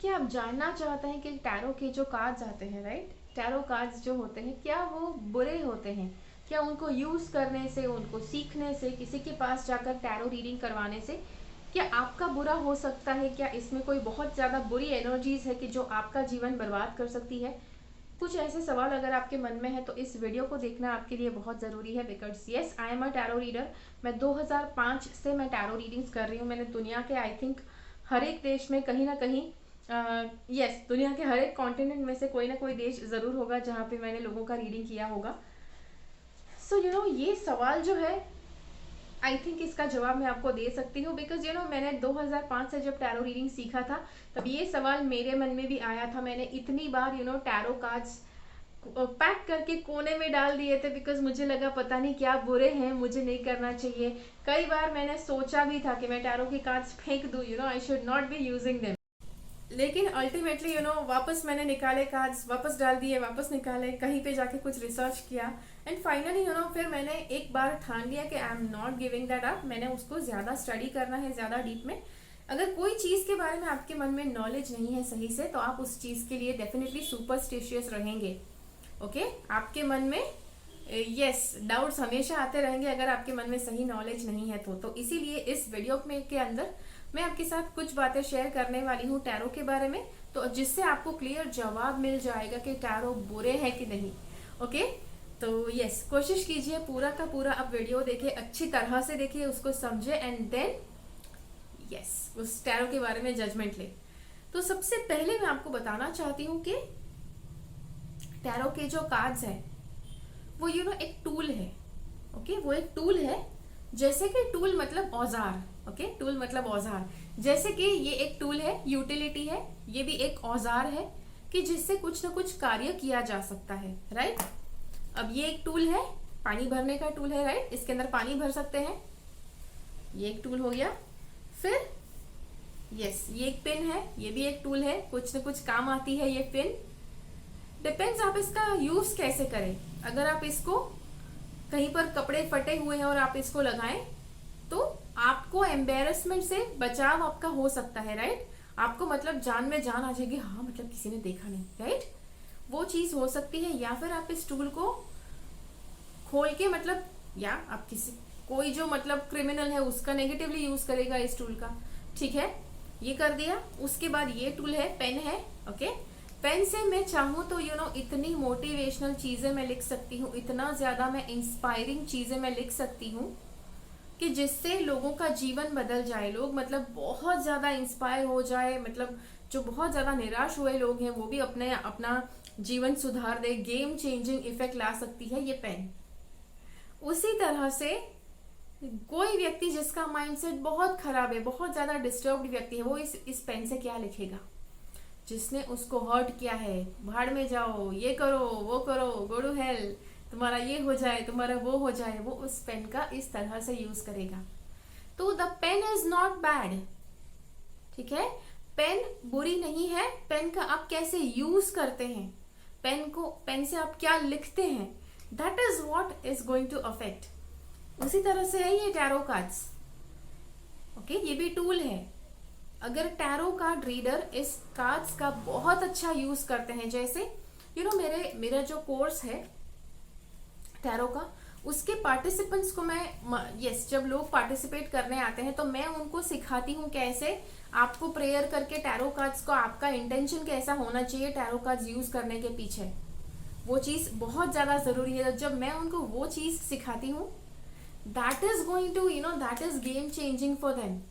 क्या आप जानना चाहते हैं कि टैरो के जो कार्ड्स आते हैं, राइट, टैरो कार्ड्स जो होते हैं क्या वो बुरे होते हैं? क्या उनको यूज करने से, उनको सीखने से, किसी के पास जाकर टैरो रीडिंग करवाने से क्या आपका बुरा हो सकता है? क्या इसमें कोई बहुत ज्यादा बुरी एनर्जीज है कि जो आपका जीवन बर्बाद कर सकती है? कुछ ऐसे सवाल अगर आपके मन में है तो इस वीडियो को देखना आपके लिए बहुत ज़रूरी है, because yes, I am a tarot reader. मैं 2005 से मैं टैरो रीडिंग्स कर रही हूँ। मैंने दुनिया के आई थिंक हर एक देश में कहीं ना कहीं, यस, दुनिया के हर एक कॉन्टिनेंट में से कोई ना कोई देश ज़रूर होगा जहाँ पे मैंने लोगों का रीडिंग किया होगा। सो ये सवाल जो है, आई थिंक इसका जवाब मैं आपको दे सकती हूँ, बिकॉज मैंने 2005 से जब टैरो रीडिंग सीखा था तब ये सवाल मेरे मन में भी आया था। मैंने इतनी बार टैरो कार्ड्स पैक करके कोने में डाल दिए थे, बिकॉज मुझे लगा पता नहीं क्या बुरे हैं, मुझे नहीं करना चाहिए। कई बार मैंने सोचा भी था कि मैं टैरो की कार्ड्स फेंक दूं, I should not be using them. लेकिन अल्टीमेटली वापस मैंने निकाले कार्ड्स, वापस डाल दिए, वापस निकाले, कहीं पे जाके कुछ रिसर्च किया, एंड फाइनली फिर मैंने एक बार ठान लिया कि I am not giving that up. मैंने उसको ज्यादा स्टडी करना है, ज्यादा डीप में। अगर कोई चीज के बारे में आपके मन में नॉलेज नहीं है सही से, तो आप उस चीज के लिए डेफिनेटली सुपरस्टिशियस रहेंगे। ओके, आपके मन में यस डाउट्स हमेशा आते रहेंगे अगर आपके मन में सही नॉलेज नहीं है तो इसीलिए इस वीडियो में के अंदर मैं आपके साथ कुछ बातें शेयर करने वाली हूँ टैरो के बारे में, तो जिससे आपको क्लियर जवाब मिल जाएगा कि टैरो बुरे हैं कि नहीं। ओके, तो यस, कोशिश कीजिए पूरा का पूरा आप वीडियो देखिए, अच्छी तरह से देखिए, उसको समझे, एंड देन यस उस टैरो के बारे में जजमेंट ले। तो सबसे पहले मैं आपको बताना चाहती हूँ कि टैरो के जो कार्ड्स हैं वो एक टूल है। ओके, वो एक टूल है, जैसे कि टूल मतलब औजार। ओके, टूल मतलब औजार। जैसे कि ये एक टूल है, यूटिलिटी है, ये भी एक औजार है कि जिससे कुछ ना कुछ कार्य किया जा सकता है, राइट। अब ये एक टूल है, पानी भरने का टूल है, राइट, इसके अंदर पानी भर सकते हैं, ये एक टूल हो गया। फिर यस, ये एक पेन है, ये भी एक टूल है, कुछ ना कुछ काम आती है ये पेन। डिपेंड्स आप इसका यूज कैसे करें। अगर आप इसको कहीं पर कपड़े फटे हुए हैं और आप इसको लगाएं तो आपको एम्बेरसमेंट से बचाव आपका हो सकता है, राइट। आपको मतलब जान में जान आ जाएगी, हाँ मतलब किसी ने देखा नहीं, राइट, वो चीज हो सकती है। या फिर आप इस टूल को खोल के मतलब, या आप किसी कोई जो मतलब क्रिमिनल है उसका नेगेटिवली यूज करेगा इस टूल का, ठीक है, ये कर दिया। उसके बाद ये टूल है, पेन है। ओके, पेन से मैं चाहूँ तो इतनी मोटिवेशनल चीजें मैं लिख सकती हूँ, इतना ज्यादा मैं इंस्पायरिंग चीजें मैं लिख सकती हूँ कि जिससे लोगों का जीवन बदल जाए, लोग मतलब बहुत ज्यादा इंस्पायर हो जाए, मतलब जो बहुत ज्यादा निराश हुए लोग हैं वो भी अपना जीवन सुधार दे, गेम चेंजिंग इफेक्ट ला सकती है ये पेन। उसी तरह से कोई व्यक्ति जिसका माइंडसेट बहुत खराब है, बहुत ज्यादा डिस्टर्ब्ड व्यक्ति है, वो इस पेन से क्या लिखेगा? जिसने उसको हर्ट किया है, भाड़ में जाओ, ये करो, वो करो, गो टू हेल, तुम्हारा ये हो जाए, तुम्हारा वो हो जाए, वो उस पेन का इस तरह से यूज करेगा। तो the pen is not bad, ठीक है, पेन बुरी नहीं है। पेन का आप कैसे यूज करते हैं, पेन से आप क्या लिखते हैं, that is what is going to affect. उसी तरह से है ये टैरो कार्ड्स। ओके, ये भी टूल है। अगर टैरो कार्ड रीडर इस कार्ड्स का बहुत अच्छा यूज करते हैं, जैसे मेरा जो कोर्स है टैरो का, उसके पार्टिसिपेंट्स को मैं जब लोग पार्टिसिपेट करने आते हैं तो मैं उनको सिखाती हूँ कैसे आपको प्रेयर करके टैरो कार्ड्स को, आपका इंटेंशन कैसा होना चाहिए टैरो कार्ड्स यूज करने के पीछे, वो चीज बहुत ज्यादा जरूरी है। जब मैं उनको वो चीज सिखाती हूँ, that is going to that is game changing for them.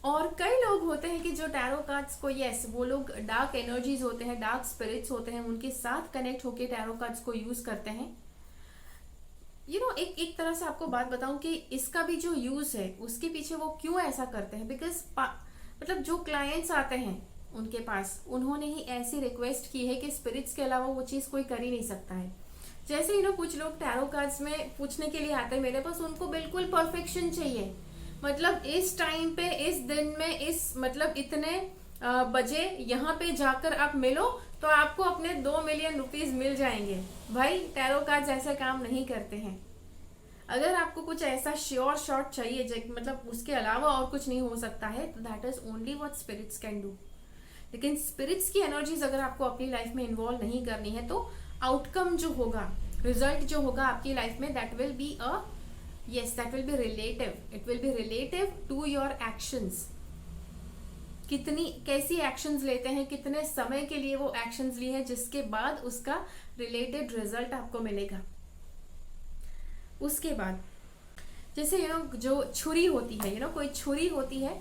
और कई लोग होते हैं कि जो टैरो कार्ड्स को, यस, वो लोग डार्क एनर्जीज होते हैं, डार्क स्पिरिट्स होते हैं, उनके साथ कनेक्ट होके टैरो कार्ड्स को यूज करते हैं। एक तरह से आपको बात बताऊं कि इसका भी जो यूज है उसके पीछे वो क्यों ऐसा करते हैं, बिकॉज मतलब जो क्लाइंट्स आते हैं उनके पास, उन्होंने ही ऐसी रिक्वेस्ट की है कि स्पिरिट्स के अलावा वो चीज कोई कर ही नहीं सकता है। जैसे कुछ लोग टैरो कार्ड्स में पूछने के लिए आते हैं मेरे पास, उनको बिल्कुल परफेक्शन चाहिए, मतलब इस टाइम पे, इस दिन में, इस मतलब इतने बजे यहाँ पे जाकर आप मिलो तो आपको अपने 2 मिलियन रुपीज मिल जाएंगे। भाई टैरो कार्ड्स ऐसे काम नहीं करते हैं। अगर आपको कुछ ऐसा श्योर शॉट चाहिए मतलब उसके अलावा और कुछ नहीं हो सकता है, तो that is only what spirits can do. लेकिन स्पिरिट्स की एनर्जीज अगर आपको अपनी लाइफ में इन्वॉल्व नहीं करनी है, तो आउटकम जो होगा, रिजल्ट जो होगा आपकी लाइफ में, that will be that will be relative. It will be relative to your actions. कैसी एक्शंस लेते हैं, कितने समय के लिए वो एक्शंस लिए हैं, जिसके बाद उसका रिलेटेड रिजल्ट आपको मिलेगा। उसके बाद जैसे जो छुरी होती है, कोई छुरी होती है,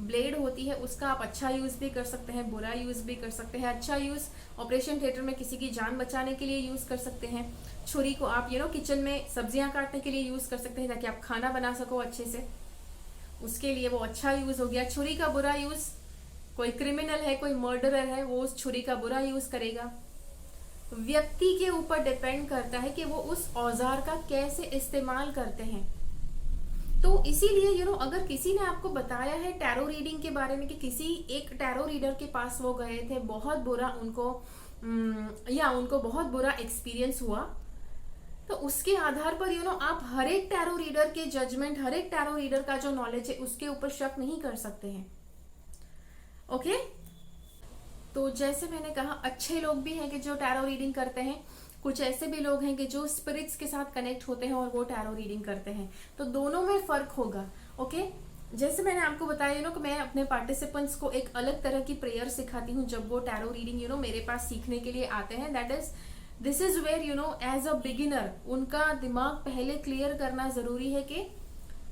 ब्लेड होती है, उसका आप अच्छा यूज भी कर सकते हैं, बुरा यूज भी कर सकते हैं। अच्छा यूज ऑपरेशन थिएटर में किसी की जान बचाने के लिए यूज कर सकते हैं। छुरी को आप किचन में सब्जियां काटने के लिए यूज कर सकते हैं, ताकि आप खाना बना सको अच्छे से, उसके लिए वो अच्छा यूज हो गया। छुरी का बुरा यूज, कोई क्रिमिनल है, कोई मर्डरर है, वो उस छुरी का बुरा यूज करेगा। व्यक्ति के ऊपर डिपेंड करता है कि वो उस औजार का कैसे इस्तेमाल करते हैं। तो इसीलिए अगर किसी ने आपको बताया है टैरो रीडिंग के बारे में कि किसी एक टैरो रीडर के पास वो गए थे, बहुत बुरा उनको बहुत बुरा एक्सपीरियंस हुआ, तो उसके आधार पर आप हर एक टैरो रीडर के जजमेंट, हर एक टैरो रीडर का जो नॉलेज है उसके ऊपर शक नहीं कर सकते हैं। ओके तो जैसे मैंने कहा, अच्छे लोग भी हैं कि जो टैरो रीडिंग करते हैं, कुछ ऐसे भी लोग हैं कि जो स्पिरिट्स के साथ कनेक्ट होते हैं और वो टैरो रीडिंग करते हैं। तो दोनों में फर्क होगा। ओके जैसे मैंने आपको बताया कि मैं अपने पार्टिसिपेंट्स को एक अलग तरह की प्रेयर सिखाती हूँ जब वो टैरो रीडिंग मेरे पास सीखने के लिए आते हैं। This is where as a beginner उनका दिमाग पहले क्लियर करना जरूरी है कि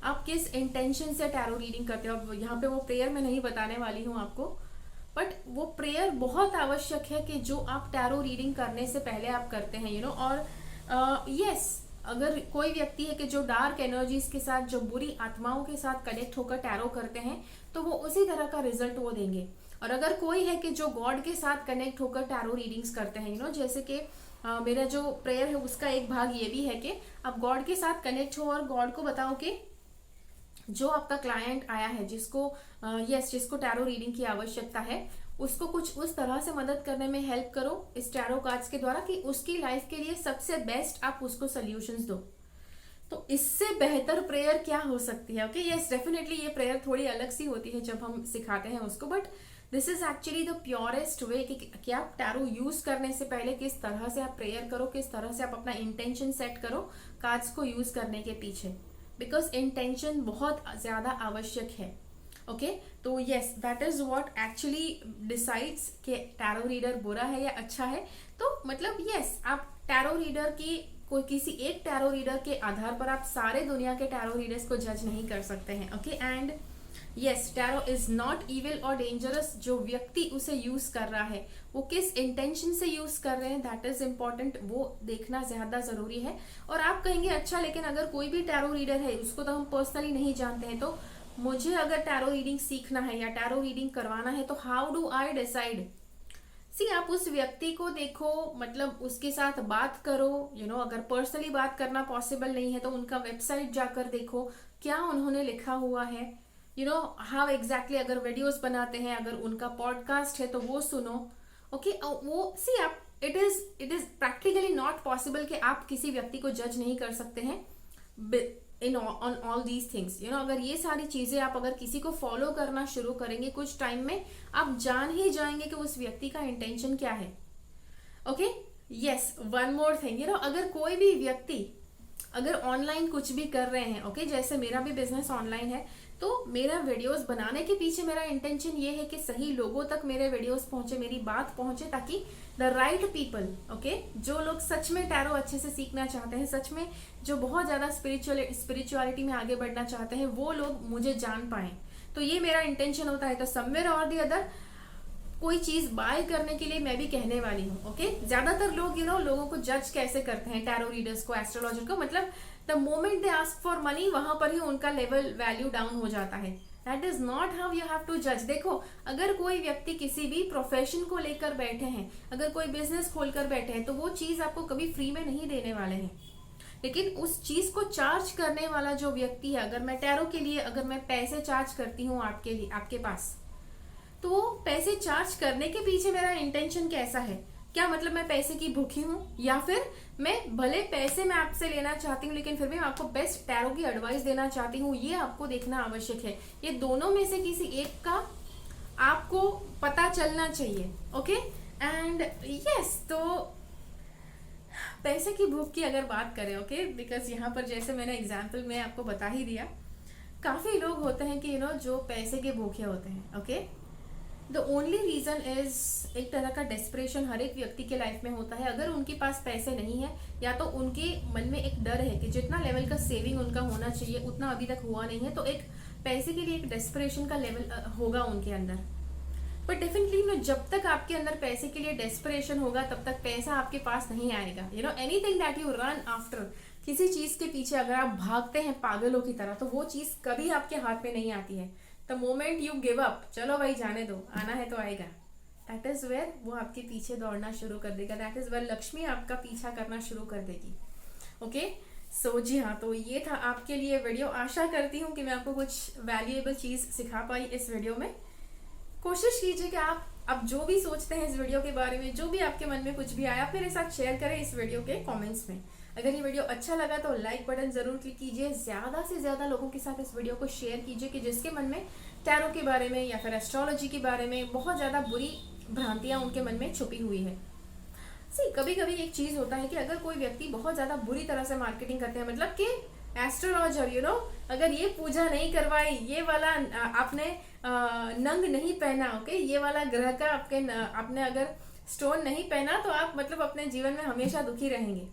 आप किस इंटेंशन से टैरो रीडिंग करते हो। अब यहाँ पे वो प्रेयर मैं नहीं बताने वाली हूँ आपको, बट वो प्रेयर बहुत आवश्यक है कि जो आप टैरो रीडिंग करने से पहले आप करते हैं और यस अगर कोई व्यक्ति है कि जो डार्क एनर्जीज के साथ, जो बुरी आत्माओं के साथ कनेक्ट होकर टैरो करते हैं, तो वो उसी तरह का रिजल्ट वो देंगे। और अगर कोई है कि जो गॉड के साथ कनेक्ट होकर टैरो रीडिंग्स करते हैं जैसे कि मेरा जो प्रेयर है उसका एक भाग ये भी है कि आप गॉड के साथ कनेक्ट हो और गॉड को बताओ कि जो आपका क्लाइंट आया है, जिसको टैरो रीडिंग की आवश्यकता है, उसको कुछ उस तरह से मदद करने में हेल्प करो इस टैरो कार्ड्स के द्वारा कि उसकी लाइफ के लिए सबसे बेस्ट आप उसको सॉल्यूशंस दो। तो इससे बेहतर प्रेयर क्या हो सकती है। ओके यस डेफिनेटली ये प्रेयर थोड़ी अलग सी होती है जब हम सिखाते हैं उसको, but this is actually the purest way कि आप टैरो यूज करने से पहले किस तरह से आप प्रेयर करो, किस तरह से आप अपना इंटेंशन सेट करो कार्ड्स को यूज करने के पीछे, बिकॉज इंटेंशन बहुत ज्यादा आवश्यक है। ओके तो yes that is what actually decides कि टैरो रीडर बुरा है या अच्छा है। तो मतलब यस आप टैरो रीडर की कोई किसी एक टैरो रीडर के आधार पर आप सारे दुनिया के टैरो रीडर्स को जज नहीं कर सकते हैं। Okay and yes tarot is not evil और डेंजरस। जो व्यक्ति उसे यूज कर रहा है वो किस इंटेंशन से यूज कर रहे हैं, दैट इज इम्पोर्टेंट, वो देखना ज्यादा जरूरी है। और आप कहेंगे अच्छा लेकिन अगर कोई भी टैरो रीडर है उसको तो हम पर्सनली नहीं जानते हैं, तो मुझे अगर टैरो रीडिंग सीखना है या टैरो रीडिंग करवाना है तो हाउ डू आई डिसाइड। सी आप उस व्यक्ति को देखो, मतलब उसके साथ बात करो, अगर पर्सनली बात करना पॉसिबल नहीं है तो उनका वेबसाइट जाकर देखो क्या उन्होंने लिखा हुआ है, हाउ एग्जैक्टली। अगर वीडियोस बनाते हैं, अगर उनका पॉडकास्ट है तो वो सुनो। ओके वो सी आप it is practically not possible कि आप किसी व्यक्ति को जज नहीं कर सकते हैं ऑन ऑल दीज थिंग्स। अगर ये सारी चीजें आप अगर किसी को फॉलो करना शुरू करेंगे कुछ टाइम में, आप जान ही जाएंगे कि उस व्यक्ति का इंटेंशन क्या है। Okay yes one more thing, अगर कोई भी व्यक्ति अगर ऑनलाइन कुछ भी कर रहे हैं, ओके जैसे मेरा भी बिजनेस ऑनलाइन है, तो मेरा वीडियोस बनाने के पीछे मेरा इंटेंशन ये है कि सही लोगों तक मेरे वीडियोस पहुंचे, मेरी बात पहुंचे, ताकि द राइट पीपल, ओके जो लोग सच में टैरो अच्छे से सीखना चाहते हैं, सच में जो बहुत ज्यादा स्पिरिचुअलिटी में आगे बढ़ना चाहते हैं, वो लोग मुझे जान पाए। तो ये मेरा इंटेंशन होता है। तो समवेयर और दी अदर कोई चीज बाय करने के लिए मैं भी कहने वाली हूँ। ओके ज्यादातर लोग लोगों को जज कैसे करते हैं, टैरो रीडर्स को, एस्ट्रोलॉजर को, मतलब the moment they ask for money वहां पर ही उनका लेवल वैल्यू डाउन हो जाता है। That is not how you have to जज। देखो अगर कोई व्यक्ति किसी भी प्रोफेशन को लेकर बैठे हैं, अगर कोई बिजनेस खोलकर बैठे हैं, तो वो चीज आपको कभी फ्री में नहीं देने वाले हैं। लेकिन उस चीज को चार्ज करने वाला जो व्यक्ति है, अगर मैं टैरो के लिए अगर मैं पैसे चार्ज करती हूँ आपके लिए, आपके पास, तो वो पैसे चार्ज करने के पीछे मेरा इंटेंशन कैसा है क्या मतलब मैं पैसे की भूखी हूँ, या फिर मैं भले पैसे मैं आपसे लेना चाहती हूँ लेकिन फिर भी मैं आपको बेस्ट टैरो की एडवाइस देना चाहती हूँ, ये आपको देखना आवश्यक है। ये दोनों में से किसी एक का आपको पता चलना चाहिए। ओके एंड यस, तो पैसे की भूख की अगर बात करें, ओके, बिकॉज यहाँ पर जैसे मैंने एग्जाम्पल में आपको बता ही दिया, काफी लोग होते हैं कि जो पैसे के भूखे होते हैं। Okay, the only reason is एक तरह का डेस्परेशन हर एक व्यक्ति के लाइफ में होता है। अगर उनके पास पैसे नहीं है, या तो उनके मन में एक डर है कि जितना लेवल का सेविंग उनका होना चाहिए उतना अभी तक हुआ नहीं है, तो एक पैसे के लिए एक डेस्परेशन का लेवल होगा उनके अंदर। बट डेफिनेटली जब तक आपके अंदर पैसे के लिए डेस्परेशन होगा तब तक पैसा आपके पास नहीं आएगा। Anything that you run after, किसी चीज के पीछे अगर आप भागते हैं पागलों की तरह, तो वो चीज कभी आपके हाथ में नहीं आती है। The moment you give up, चलो भाई जाने दो, आना है तो आएगा, दैट इज वेयर वो आपके पीछे दौड़ना शुरू कर देगा। दैट इज वेयर लक्ष्मी आपका पीछा करना शुरू कर देगी। ओके सो जी हाँ, तो ये था आपके लिए वीडियो। आशा करती हूँ कि मैं आपको कुछ वैल्यूएबल चीज सिखा पाई इस वीडियो में। कोशिश कीजिए कि आप अब जो भी सोचते हैं इस वीडियो के बारे में, जो भी आपके मन में कुछ भी आया, आप मेरे साथ शेयर करें इस वीडियो के कमेंट्स में। अगर ये वीडियो अच्छा लगा तो लाइक बटन जरूर क्लिक कीजिए, ज्यादा से ज्यादा लोगों के साथ इस वीडियो को शेयर कीजिए कि जिसके मन में टैरो के बारे में या फिर एस्ट्रोलॉजी के बारे में बहुत ज्यादा बुरी भ्रांतियां उनके मन में छुपी हुई है। कभी कभी एक चीज होता है कि अगर कोई व्यक्ति बहुत ज्यादा बुरी तरह से मार्केटिंग करते हैं, मतलब कि एस्ट्रोलॉजर अगर ये पूजा नहीं करवाई, ये वाला आपने नंग नहीं पहना, ओके, ये वाला ग्रह का आपने अगर स्टोन नहीं पहना तो आप मतलब अपने जीवन में हमेशा दुखी रहेंगे।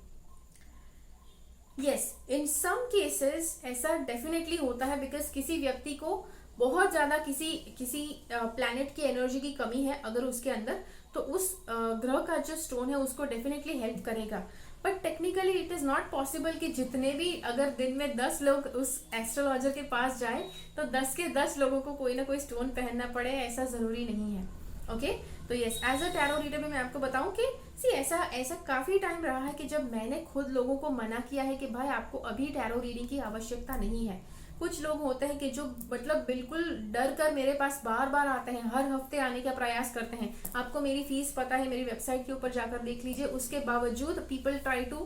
यस, इन सम केसेस ऐसा डेफिनेटली होता है, बिकॉज किसी व्यक्ति को बहुत ज्यादा किसी प्लैनेट की एनर्जी की कमी है अगर उसके अंदर, तो उस ग्रह का जो स्टोन है उसको डेफिनेटली हेल्प करेगा। But technically it is not possible कि जितने भी अगर दिन में 10 लोग उस एस्ट्रोलॉजर के पास जाए तो 10 के 10 लोगों को कोई ना कोई स्टोन पहनना पड़े, ऐसा जरूरी नहीं है। ओके तो yes, as a tarot reader में मैं आपको बताऊं कि ऐसा काफी टाइम रहा है कि जब मैंने खुद लोगों को मना किया है कि भाई आपको अभी टैरो रीडिंग की आवश्यकता नहीं है। कुछ लोग होते हैं कि जो मतलब बिल्कुल डर कर मेरे पास बार बार आते हैं, हर हफ्ते आने का प्रयास करते हैं। आपको मेरी फीस पता है, मेरी वेबसाइट के ऊपर जाकर देख लीजिए। उसके बावजूद पीपल ट्राई टू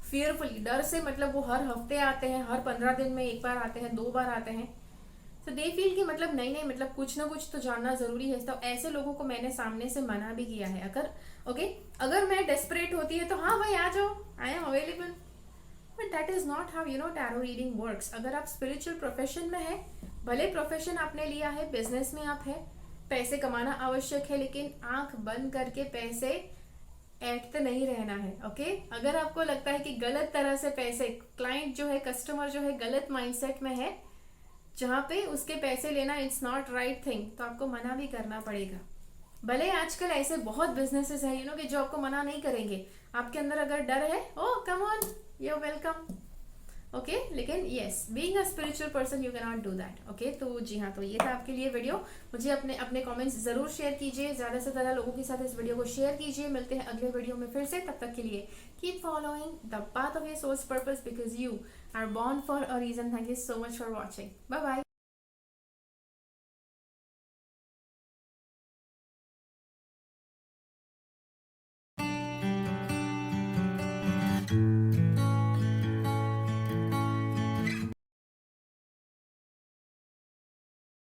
फियरफुली, डर से मतलब वो हर हफ्ते आते हैं, हर 15 दिन में एक बार आते हैं, 2 बार आते हैं। तो दे फील कि मतलब नहीं मतलब कुछ ना कुछ तो जानना जरूरी है। तो ऐसे लोगों को मैंने सामने से मना भी किया है। अगर मैं डेस्परेट होती है तो हाँ भाई आ जाओ, I am available, but that is not how tarot reading works. अगर आप स्पिरिचुअल प्रोफेशन में है, भले प्रोफेशन आपने लिया है, बिजनेस में आप है, पैसे कमाना आवश्यक है, लेकिन आंख बंद करके पैसे ऐंठते नहीं रहना है। ओके अगर आपको लगता है कि गलत तरह से पैसे, क्लाइंट जो है, कस्टमर जो है गलत माइंडसेट में है जहां पे उसके पैसे लेना इट्स नॉट राइट थिंग, तो आपको मना भी करना पड़ेगा। भले आजकल ऐसे बहुत बिजनेसेस है कि जो आपको मना नहीं करेंगे। आपके अंदर अगर डर है, oh come on, you welcome. Okay लेकिन yes, being a spiritual person you can not do that. Okay तो जी हाँ, तो ये था आपके लिए वीडियो। मुझे अपने कमेंट्स जरूर शेयर कीजिए, ज्यादा से ज्यादा लोगों के साथ इस वीडियो को शेयर कीजिए। मिलते हैं अगले वीडियो में फिर से, तब तक के लिए keep following the path of your soul's purpose, because you are born for a reason. Thank you so much for watching, bye bye.